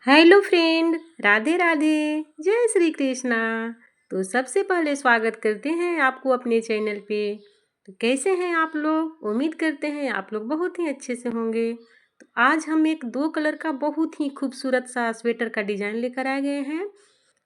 Hello friend, Radhe Radhe. जय श्री कृष्णा। तो सबसे पहले स्वागत करते हैं आपको अपने चैनल पे। तो कैसे हैं आप लोग? उम्मीद करते हैं आप लोग बहुत ही अच्छे से होंगे। तो आज हम एक 2 कलर का बहुत ही खूबसूरत सा स्वेटर का डिज़ाइन लेकर आ गए हैं।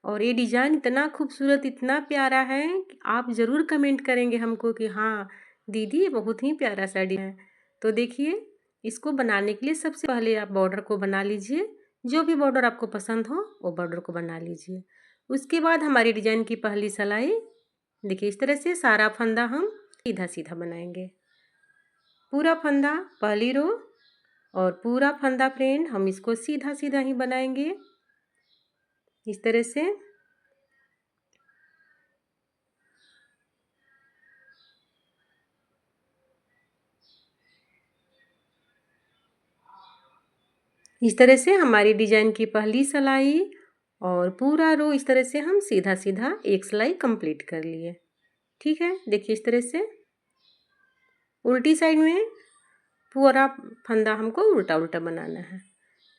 और ये डिज़ाइन इतना खूबसूरत, इतना प्यारा है कि आप ज़रूर कमेंट करेंगे हमको कि हाँ दीदी, ये बहुत ही प्यारा सा डिज़ाइन है। तो देखिए, इसको बनाने के लिए सबसे पहले आप बॉर्डर को बना लीजिए। जो भी बॉर्डर आपको पसंद हो वो बॉर्डर को बना लीजिए। उसके बाद हमारी डिजाइन की पहली सिलाई, देखिए इस तरह से सारा फंदा हम सीधा सीधा बनाएंगे। पूरा फंदा पहली रो और पूरा फंदा फ्रेंड हम इसको सीधा सीधा ही बनाएंगे इस तरह से। इस तरह से हमारी डिजाइन की पहली सिलाई और पूरा रो इस तरह से हम सीधा सीधा एक सिलाई कंप्लीट कर लिए। ठीक है, देखिए इस तरह से उल्टी साइड में पूरा फंदा हमको उल्टा उल्टा बनाना है।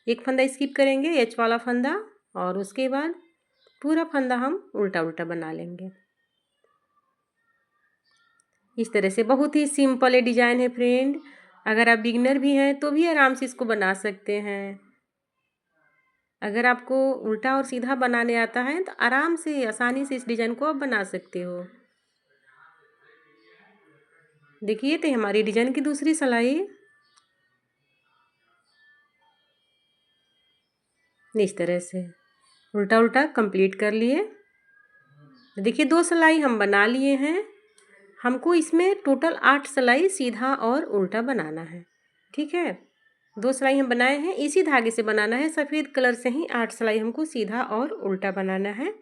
एक फंदा स्किप करेंगे, एच वाला फंदा, और उसके बाद पूरा फंदा हम उल्टा उल्टा बना लेंगे इस तरह से। बहुत ही सिंपल ये डिजाइन है फ्रेंड। अगर आप बिगनर भी हैं तो भी आराम से इसको बना सकते हैं। अगर आपको उल्टा और सीधा बनाने आता है तो आराम से आसानी से इस डिजाइन को आप बना सकते हो। देखिए, तो हमारी डिजाइन की दूसरी सिलाई इस तरह से उल्टा उल्टा कंप्लीट कर लिए। देखिए 2 सिलाई हम बना लिए हैं। हमको इसमें टोटल 8 सिलाई सीधा और उल्टा बनाना है। ठीक है, 2 सिलाई हम बनाए हैं, इसी धागे से बनाना है। सफ़ेद कलर से ही 8 सिलाई हमको सीधा और उल्टा बनाना है।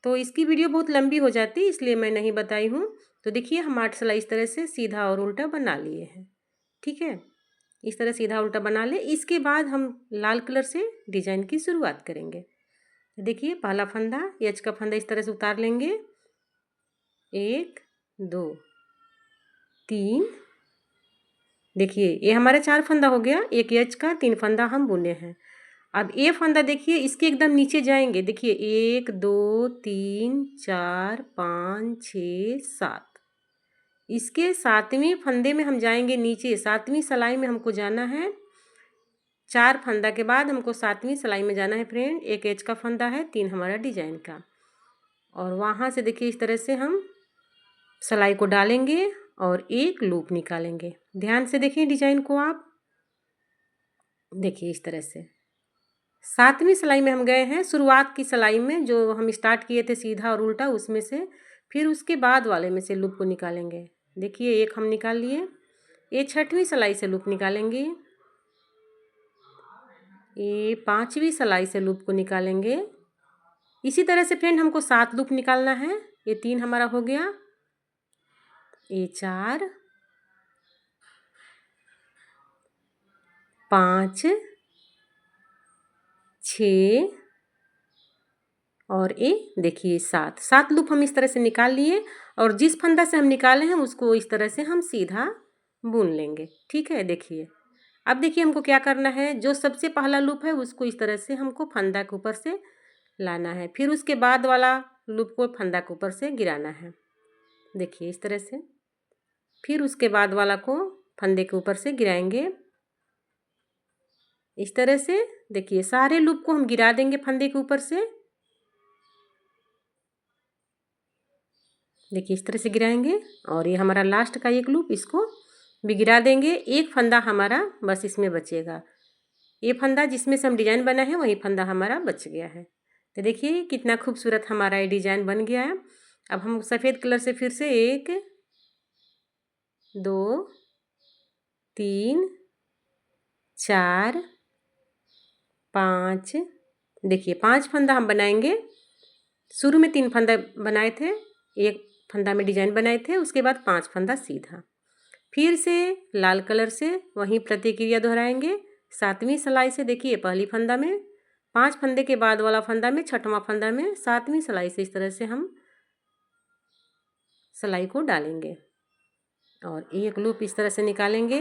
तो इसकी वीडियो बहुत लंबी हो जाती है, इसलिए मैं नहीं बताई हूँ। तो देखिए, हम 8 सिलाई इस तरह से सीधा और उल्टा बना लिए हैं। ठीक है, इस तरह सीधा उल्टा बना ले। इसके बाद हम लाल कलर से डिजाइन की शुरुआत करेंगे। देखिए, पहला फंदा, एच का फंदा इस तरह से उतार लेंगे। 1 2 3, देखिए ये हमारा 4 फंदा हो गया। एक एच का 3 फंदा हम बुने हैं। अब ये फंदा देखिए, इसके एकदम नीचे जाएंगे। देखिए 1 2 3 4 5 6 7, इसके 7वें फंदे में हम जाएंगे नीचे। 7वीं सिलाई में हमको जाना है। 4 फंदा के बाद हमको 7वीं सिलाई में जाना है फ्रेंड। एक एच का फंदा है, 3 हमारा डिजाइन का, और वहाँ से देखिए इस तरह से हम सिलाई को डालेंगे और एक लूप निकालेंगे। ध्यान से देखिए डिजाइन को आप। देखिए इस तरह से 7वीं सिलाई में हम गए हैं। शुरुआत की सिलाई में जो हम स्टार्ट किए थे सीधा और उल्टा, उसमें से फिर उसके बाद वाले में से लूप को निकालेंगे। देखिए एक हम निकाल लिए। ये 6वीं सिलाई से लूप निकालेंगे। ये 5वीं सिलाई से लूप को निकालेंगे। इसी तरह से फ्रेंड हमको 7 लूप निकालना है। ये 3 हमारा हो गया, ये 4 5 6 और ये देखिए 7 लूप हम इस तरह से निकाल लिए। और जिस फंदा से हम निकाले हैं उसको इस तरह से हम सीधा बुन लेंगे। ठीक है, देखिए अब देखिए हमको क्या करना है। जो सबसे पहला लूप है उसको इस तरह से हमको फंदा के ऊपर से लाना है। फिर उसके बाद वाला लूप को फंदा के ऊपर से गिराना है। देखिए इस तरह से। फिर उसके बाद वाला को फंदे के ऊपर से गिराएंगे इस तरह से। देखिए सारे लूप को हम गिरा देंगे फंदे के ऊपर से। देखिए इस तरह से गिराएंगे। और ये हमारा लास्ट का एक लूप, इसको भी गिरा देंगे। एक फंदा हमारा बस इसमें बचेगा। ये फंदा जिसमें से हम डिजाइन बना है वही फंदा हमारा बच गया है। तो देखिए कितना खूबसूरत हमारा ये डिजाइन बन गया है। अब हम सफ़ेद कलर से फिर से 1 2 3 4 5, देखिए 5 फंदा हम बनाएंगे। शुरू में 3 फंदा बनाए थे, एक फंदा में डिजाइन बनाए थे, उसके बाद 5 फंदा सीधा। फिर से लाल कलर से वहीं प्रतिक्रिया दोहराएंगे। 7वीं सिलाई से देखिए पहली फंदा में, 5 फंदे के बाद वाला फंदा में, 6वां फंदा में, 7वीं सिलाई से इस तरह से हम सिलाई को डालेंगे और एक लूप इस तरह से निकालेंगे।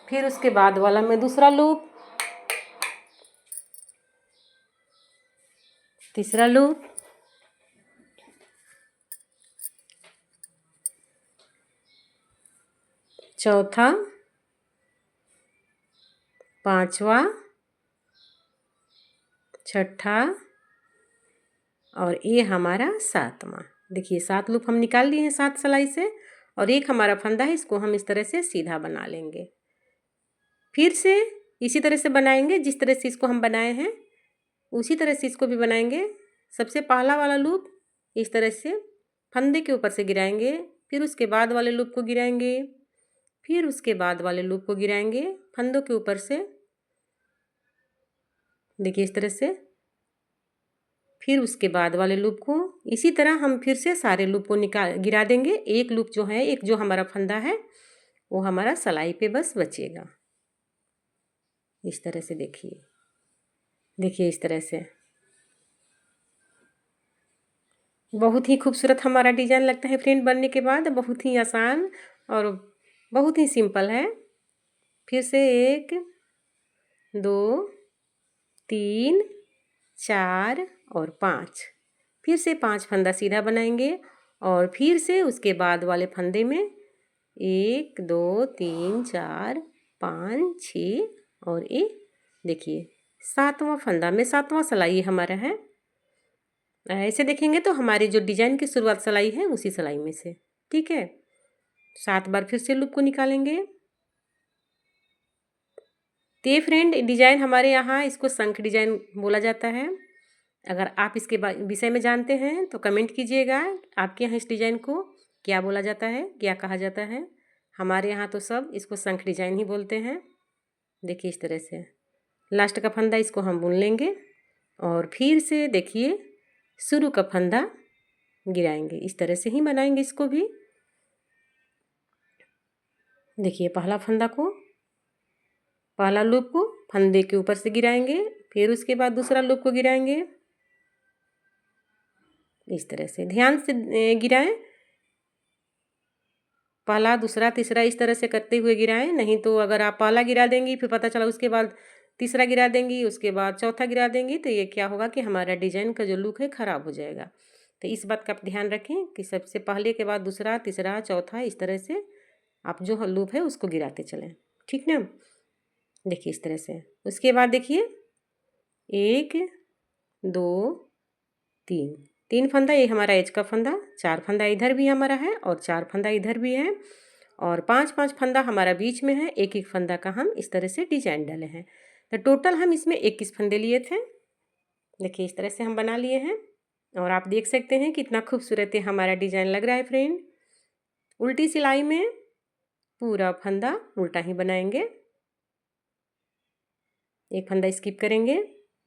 फिर उसके बाद वाला में दूसरा लूप, तीसरा लूप, चौथा, पांचवा, छठा और ये हमारा सातवां। देखिए 7 लूप हम निकाल लिए हैं 7 सिलाई से, और एक हमारा फंदा है, इसको हम इस तरह से सीधा बना लेंगे। फिर से इसी तरह से बनाएंगे, जिस तरह से इसको हम बनाए हैं उसी तरह से इसको भी बनाएंगे। सबसे पहला वाला लूप इस तरह से फंदे के ऊपर से गिराएंगे, फिर उसके बाद वाले लूप को गिराएंगे, फिर उसके बाद वाले लूप को गिराएंगे फंदों के ऊपर से। देखिए इस तरह से, फिर उसके बाद वाले लूप को इसी तरह हम फिर से सारे लूप को गिरा देंगे। एक लूप जो है, एक जो हमारा फंदा है वो हमारा सिलाई पे बस बचेगा। इस तरह से देखिए, देखिए इस तरह से बहुत ही खूबसूरत हमारा डिजाइन लगता है फ्रेंड। बनने के बाद बहुत ही आसान और बहुत ही सिंपल है। फिर से 1 2 3 4 और 5, फिर से 5 फंदा सीधा बनाएंगे, और फिर से उसके बाद वाले फंदे में 1 2 3 4 5 6 और ये देखिए 7वां फंदा में 7वां सिलाई हमारा है। ऐसे देखेंगे तो हमारी जो डिजाइन की शुरुआत सिलाई है उसी सिलाई में से, ठीक है। 7 बार फिर से लूप को निकालेंगे। तो फ्रेंड डिजाइन हमारे यहाँ इसको शंख डिजाइन बोला जाता है। अगर आप इसके विषय में जानते हैं तो कमेंट कीजिएगा, आपके यहाँ इस डिजाइन को क्या बोला जाता है, क्या कहा जाता है। हमारे यहाँ तो सब इसको शंख डिजाइन ही बोलते हैं। देखिए इस तरह से लास्ट का फंदा इसको हम बुन लेंगे, और फिर से देखिए शुरू का फंदा गिराएंगे। इस तरह से ही बनाएंगे इसको भी। देखिए पहला फंदा को, पहला लूप को फंदे के ऊपर से गिराएंगे, फिर उसके बाद दूसरा लूप को गिराएंगे। इस तरह से ध्यान से गिराएं, पहला दूसरा तीसरा इस तरह से करते हुए गिराएं। नहीं तो अगर आप पहला गिरा देंगी फिर पता चला उसके बाद तीसरा गिरा देंगी, उसके बाद चौथा गिरा देंगी, तो ये क्या होगा कि हमारा डिजाइन का जो लुक है ख़राब हो जाएगा। तो इस बात का आप ध्यान रखें कि सबसे पहले के बाद दूसरा तीसरा चौथा इस तरह से आप जो लूप है उसको गिराते चलें, ठीक ना। देखिए इस तरह से, उसके बाद देखिए 1 2 3, 3 फंदा ये हमारा एज का फंदा, 4 फंदा इधर भी हमारा है और 4 फंदा इधर भी है, और 5 फंदा हमारा बीच में है। एक एक फंदा का हम इस तरह से डिजाइन डाले हैं। तो टोटल हम इसमें 21 फंदे लिए थे। देखिए इस तरह से हम बना लिए हैं, और आप देख सकते हैं कितना खूबसूरत है हमारा डिजाइन लग रहा है फ्रेंड। उल्टी सिलाई में पूरा फंदा उल्टा ही बनाएंगे, एक फंदा स्किप करेंगे,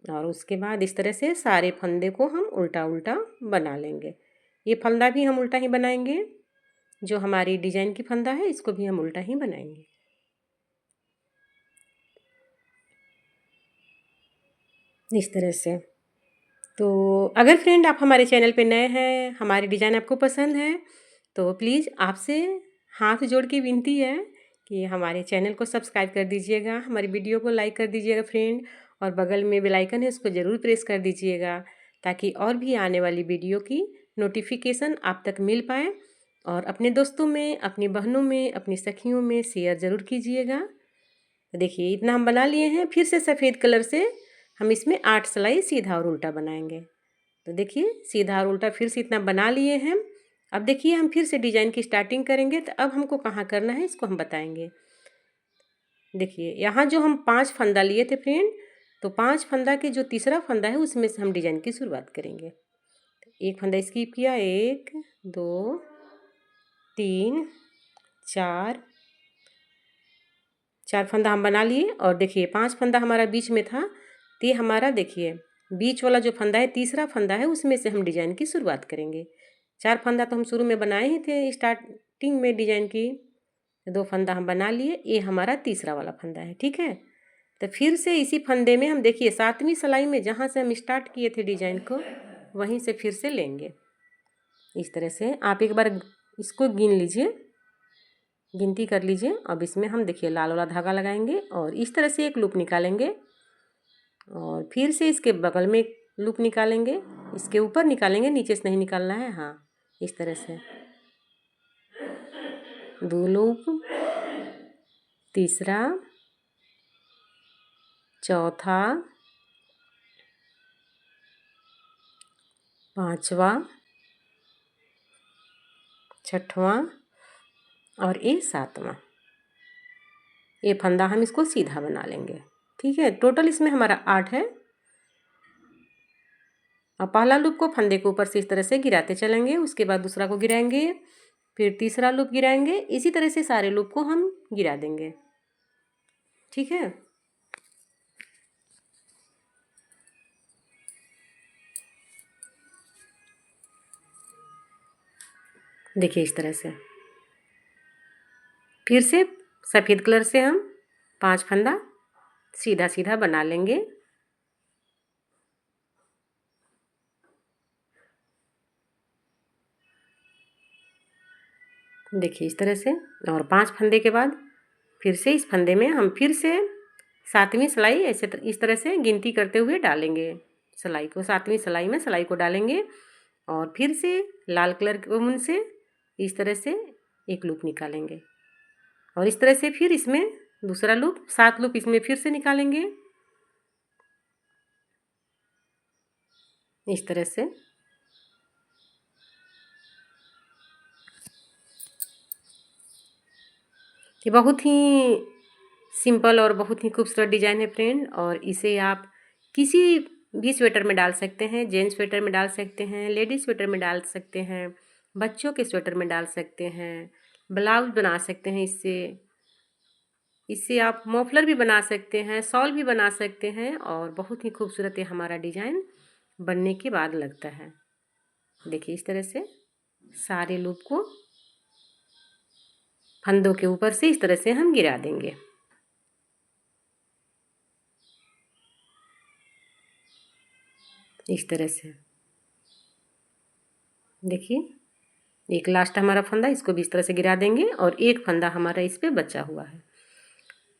और उसके बाद इस तरह से सारे फंदे को हम उल्टा उल्टा बना लेंगे। ये फंदा भी हम उल्टा ही बनाएंगे, जो हमारी डिजाइन की फंदा है इसको भी हम उल्टा ही बनाएंगे। इस तरह से। तो अगर फ्रेंड आप हमारे चैनल पे नए हैं, हमारी डिज़ाइन आपको पसंद है, तो प्लीज़ आपसे हाथ जोड़ के विनती है कि हमारे चैनल को सब्सक्राइब कर दीजिएगा, हमारी वीडियो को लाइक कर दीजिएगा फ्रेंड, और बगल में बेल आइकन है उसको ज़रूर प्रेस कर दीजिएगा, ताकि और भी आने वाली वीडियो की नोटिफिकेशन आप तक मिल पाए। और अपने दोस्तों में, अपनी बहनों में, अपनी सखियों में शेयर ज़रूर कीजिएगा। देखिए इतना हम बना लिए हैं। फिर से सफ़ेद कलर से हम इसमें 8 सिलाई सीधा और उल्टा बनाएंगे। तो देखिए सीधा और उल्टा फिर से इतना बना लिए हैं। अब देखिए हम फिर से डिजाइन की स्टार्टिंग करेंगे, तो अब हमको कहाँ करना है इसको हम बताएंगे। देखिए यहाँ जो हम 5 फंदा लिए थे फ्रेंड, तो 5 फंदा के जो तीसरा फंदा है उसमें से हम डिजाइन की शुरुआत करेंगे। एक फंदा स्किप किया, 1 2 3 4 फंदा हम बना लिए, और देखिए 5 फंदा हमारा बीच में था। तो ये हमारा देखिए बीच वाला जो फंदा है तीसरा फंदा है, उसमें से हम डिजाइन की शुरुआत करेंगे। 4 फंदा तो हम शुरू में बनाए ही थे स्टार्टिंग में डिजाइन की, 2 फंदा हम बना लिए, ये हमारा तीसरा वाला फंदा है, ठीक है। तो फिर से इसी फंदे में हम देखिए 7वीं सिलाई में जहाँ से हम स्टार्ट किए थे डिजाइन को, वहीं से फिर से लेंगे। इस तरह से आप एक बार इसको गिन लीजिए। गिनती कर लीजिए। अब इसमें हम देखिए लाल वाला धागा लगाएंगे और इस तरह से एक लूप निकालेंगे और फिर से इसके बगल में एक लूप निकालेंगे, इसके ऊपर निकालेंगे, नीचे से नहीं निकालना है। हाँ, इस तरह से 2 लूप, तीसरा, चौथा, पांचवा, छठवां और ये सातवां। ये फंदा हम इसको सीधा बना लेंगे। ठीक है, टोटल इसमें हमारा 8 है। अब पहला लूप को फंदे के ऊपर से इस तरह से गिराते चलेंगे, उसके बाद दूसरा को गिराएंगे, फिर तीसरा लूप गिराएंगे। इसी तरह से सारे लूप को हम गिरा देंगे। ठीक है, देखिए इस तरह से। फिर से सफ़ेद कलर से हम 5 फंदा सीधा सीधा बना लेंगे। देखिए इस तरह से। और 5 फंदे के बाद फिर से इस फंदे में हम फिर से 7वीं सिलाई ऐसे इस तरह से गिनती करते हुए डालेंगे सिलाई को। 7वीं सिलाई में सिलाई को डालेंगे और फिर से लाल कलर के ऊन से इस तरह से एक लूप निकालेंगे और इस तरह से फिर इसमें दूसरा लूप, 7 लूप इसमें फिर से निकालेंगे इस तरह से। ये बहुत ही सिंपल और बहुत ही खूबसूरत डिज़ाइन है फ्रेंड, और इसे आप किसी भी स्वेटर में डाल सकते हैं। जेंट्स स्वेटर में डाल सकते हैं, लेडीज स्वेटर में डाल सकते हैं, बच्चों के स्वेटर में डाल सकते हैं, ब्लाउज बना सकते हैं। इससे इससे आप मफलर भी बना सकते हैं, शॉल भी बना सकते हैं और बहुत ही खूबसूरत ये हमारा डिज़ाइन बनने के बाद लगता है। देखिए इस तरह से सारे लूप को फंदों के ऊपर से इस तरह से हम गिरा देंगे। इस तरह से देखिए, एक लास्ट हमारा फंदा, इसको भी इस तरह से गिरा देंगे और एक फंदा हमारा इस पे बचा हुआ है।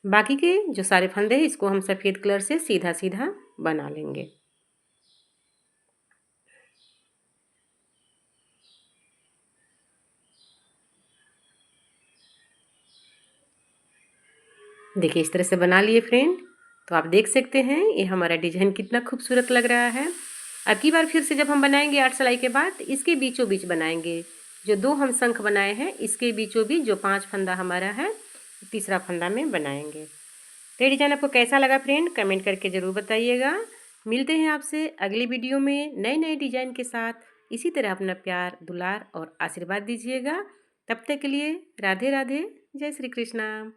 बाकी के जो सारे फंदे हैं इसको हम सफ़ेद कलर से सीधा सीधा बना लेंगे। देखिए इस तरह से बना लिए फ्रेंड। तो आप देख सकते हैं ये हमारा डिजाइन कितना खूबसूरत लग रहा है। अब की बार फिर से जब हम बनाएंगे 8 सिलाई के बाद इसके बीचों बीच बनाएंगे। जो 2 हम शंख बनाए हैं इसके बीचों बीच जो 5 फंदा हमारा है तीसरा फंदा में बनाएंगे। तो ये डिजाइन आपको कैसा लगा फ्रेंड, कमेंट करके ज़रूर बताइएगा। मिलते हैं आपसे अगली वीडियो में नए नए डिजाइन के साथ। इसी तरह अपना प्यार, दुलार और आशीर्वाद दीजिएगा। तब तक के लिए राधे राधे, जय श्री कृष्णा।